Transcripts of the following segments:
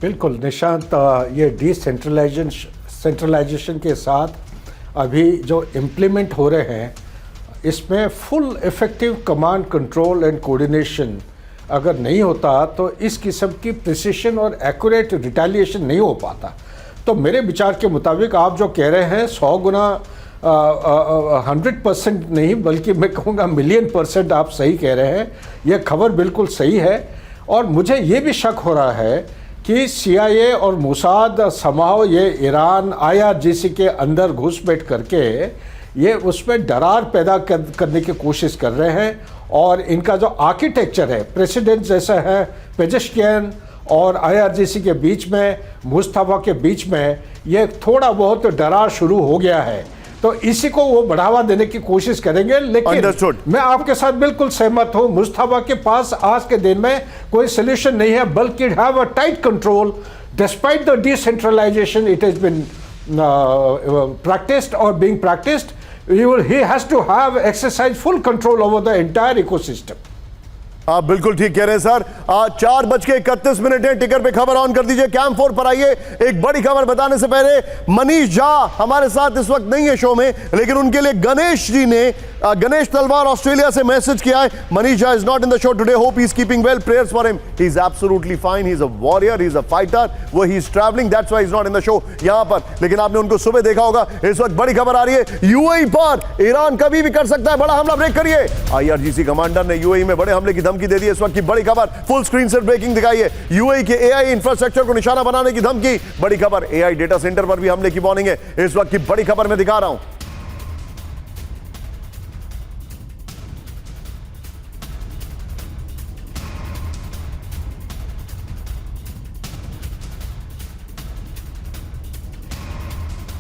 बिल्कुल निशांत, ये सेंट्रलाइजेशन के साथ अभी जो इम्प्लीमेंट हो रहे हैं इसमें full effective command control and coordination अगर नहीं होता तो इस किस्म की प्रिसिशन और एक्यूरेट रिटेलिएशन नहीं हो पाता। तो मेरे विचार के मुताबिक आप जो कह रहे हैं 100 गुना 100% नहीं बल्कि मैं कहूँगा मिलियन% आप सही कह रहे हैं। यह खबर बिल्कुल सही है और मुझे ये भी शक हो रहा है कि CIA और मोसाद समाओ ये ईरान IRGC के अंदर घुसपैठ करके ये उसमें दरार पैदा करने की कोशिश कर रहे हैं और इनका जो आर्किटेक्चर है प्रेसिडेंट जैसा है पेजेश्कियान और IRGC के बीच में मुस्तफा के बीच में ये थोड़ा बहुत दरार शुरू हो गया है, तो इसी को वो बढ़ावा देने की कोशिश करेंगे। लेकिन मैं आपके साथ बिल्कुल सहमत हूं, मुस्तफा के पास आज के दिन में कोई सोल्यूशन नहीं है बल्कि have a tight control despite the decentralization it has been practiced or being practiced. He has to have exercise full control over the entire ecosystem. आप बिल्कुल ठीक कह रहे हैं सर। 4:31 है, टिकर पे खबर ऑन कर दीजिए। कैम 4 पर आइए। एक बड़ी खबर बताने से पहले मनीष झा हमारे साथ इस वक्त नहीं है शो में, लेकिन उनके लिए गणेश जी ने, गणेश तलवार ऑस्ट्रेलिया से मैसेज किया है। Manish Jha is not in the show today, hope he is keeping well, prayers for him, he is absolutely fine, he is a warrior, he is a fighter, वो he is travelling, that's why he is not in the show यहां पर। लेकिन आपने उनको सुबह देखा होगा। इस वक्त बड़ी खबर आ रही है, यूएई पर ईरान कभी भी कर सकता है बड़ा हमला, ब्रेक करिए। IRGC कमांडर ने यूएई में बड़े हमले की धमकी दे दी। इस वक्त की बड़ी खबर, फुल स्क्रीन से ब्रेकिंग दिखाई है। यूएई के AI इंफ्रास्ट्रक्चर को निशाना बनाने की धमकी, बड़ी खबर। AI डेटा सेंटर पर भी हमले की वार्निंग है। इस वक्त की बड़ी खबर मैं दिखा रहा हूं।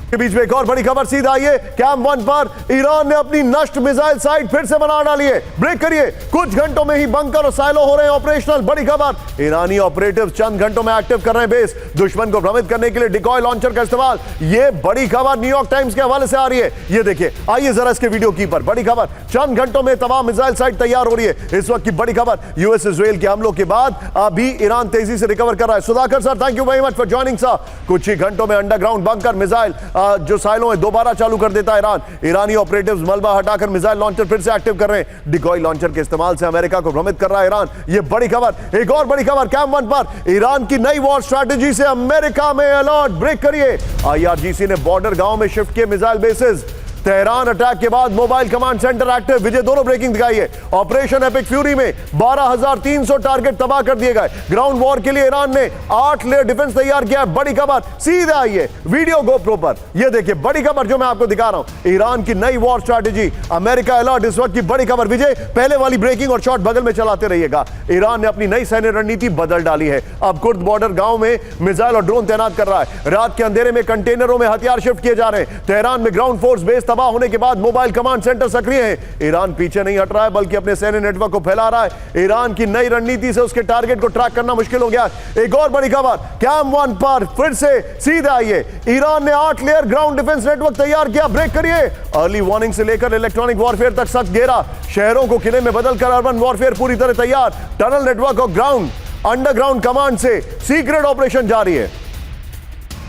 के बीच में एक और बड़ी खबर सीधा आई है। कैंप 1 पर ईरान ने अपनी नष्ट मिसाइल साइट फिर से बना डाली है, ब्रेक करिए। कुछ घंटों में ही बंकर और साइलो हो रहे हैं ऑपरेशनल, बड़ी खबर। ईरानी ऑपरेटिव चंद घंटों में एक्टिव कर रहे हैं बेस, दुश्मन को भ्रमित करने के लिए डिकॉय लॉन्चर का इस्तेमाल। यह बड़ी खबर न्यूयॉर्क टाइम्स के हवाले से आ रही है। ये देखिए, आइए जरा इसके वीडियो की पर। बड़ी खबर, चंद घंटों में तमाम मिसाइल साइट तैयार हो रही है। इस वक्त की बड़ी खबर, यूएस इजराइल के हमलों के बाद अभी ईरान तेजी से रिकवर कर रहा है। Sudhakar sir, thank you very much for joining sir. कुछ ही घंटों में अंडरग्राउंड बंकर मिसाइल जो साइलों है दोबारा चालू कर देता है ईरान। ईरानी ऑपरेटिव्स मलबा हटाकर मिसाइल लॉन्चर फिर से एक्टिव कर रहे हैं। डिकॉय लॉन्चर के इस्तेमाल से अमेरिका को भ्रमित कर रहा है ईरान। ये बड़ी खबर। एक और बड़ी खबर, कैंप 1 पर ईरान की नई वॉर स्ट्रैटेजी से अमेरिका में अलर्ट, ब्रेक करिए। IRGC ने बॉर्डर गांव में शिफ्ट किए मिसाइल बेसिस। तेहरान अटैक के बाद मोबाइल कमांड सेंटर एक्टिव, विजय दोनों ब्रेकिंग दिखाई है। ऑपरेशन एपिक फ्यूरी में 12,300 टारगेट तबाह कर दिए गए। ग्राउंड वॉर के लिए ईरान ने 8 लेयर डिफेंस तैयार किया है। बड़ी खबर सीधे आई है वीडियो गोप्रो पर। यह देखिए बड़ी खबर जो मैं आपको दिखा रहा हूं, ईरान की नई वॉर स्ट्रैटेजी, अमेरिका अलर्ट। इस वक्त की बड़ी खबर, विजय पहले वाली ब्रेकिंग और शॉट बगल में चलाते रहिएगा। ईरान ने अपनी नई सैन्य रणनीति बदल डाली है। अब कुर्द बॉर्डर गांव में मिसाइल और ड्रोन तैनात कर रहा है। रात के अंधेरे में कंटेनरों में हथियार शिफ्ट किए जा रहे हैं। तेहरान में ग्राउंड फोर्स बेस तबाह होने के बाद मोबाइल कमांड सेंटर सक्रिय है। ईरान पीछे नहीं हट रहा है बल्कि अपने सैन्य नेटवर्क को फैला रहा है। ईरान की नई रणनीति से उसके टारगेट को ट्रैक करना मुश्किल हो गया। एक और बड़ी खबर, कैंप 1 पर फिर से सीधे आइए। ईरान ने 8 लेयर ग्राउंड डिफेंस नेटवर्क तैयार किया, ब्रेक करिए। अर्ली वार्निंग से लेकर इलेक्ट्रॉनिक वॉरफेयर तक सख्त घेरा। शहरों को किले में बदलकर अर्बन वॉरफेयर पूरी तरह तैयार। टनल नेटवर्क और ग्राउंड अंडरग्राउंड कमांड से सीक्रेट ऑपरेशन जारी है।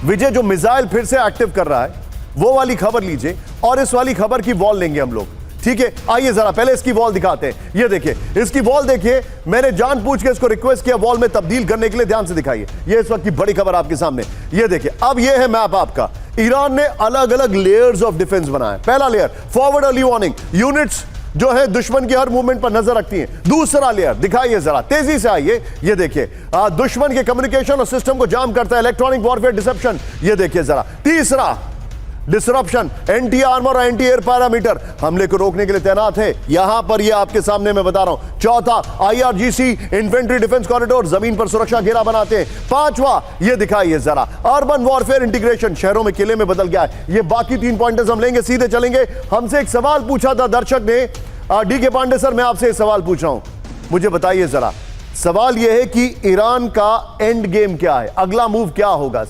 विजय जो मिसाइल फिर से एक्टिव कर रहा है वो वाली खबर लीजिए और इस वाली खबर की वॉल लेंगे हम लोग, ठीक है। आइए जरा पहले इसकी वॉल दिखाते हैं। ये देखिए, इसकी वॉल देखिए। मैंने जान पूछ के इसको रिक्वेस्ट किया वॉल में तब्दील करने के लिए, ध्यान से दिखाइए। ये इस वक्त की बड़ी खबर आपके सामने। ये देखिए, अब ये है मैप आपका। ईरान ने अलग अलग लेयर्स ऑफ डिफेंस बनाया। पहला layer, forward early warning units जो है दुश्मन की हर मूवमेंट पर नजर रखती हैं। दूसरा लेयर दिखाइए जरा, तेजी से आइए। ये देखिए, दुश्मन के कम्युनिकेशन और सिस्टम को जाम करता है, इलेक्ट्रॉनिक वॉरफेयर डिसेप्शन। ये देखिए जरा। तीसरा, डिसरप्शन, एंटी आर्मर और एंटी एयर पैरामीटर हमले को रोकने के लिए तैनात है। यहां पर ये आपके सामने मैं बता रहा हूं। चौथा, IRGC इन्फेंट्री डिफेंस कॉरिडोर, जमीन पर सुरक्षा घेरा बनाते हैं। पांचवा, ये दिखाइए जरा, अर्बन वॉरफेयर इंटीग्रेशन, शहरों में किले में बदल गया है। ये बाकी 3 पॉइंटर्स हम लेंगे, सीधे चलेंगे। हमसे एक सवाल पूछा था दर्शक ने, DK पांडे सर, मैं आपसे एक सवाल पूछ रहा हूं, मुझे बताइए जरा। सवाल यह है कि ईरान का एंड गेम क्या है, अगला मूव क्या होगा?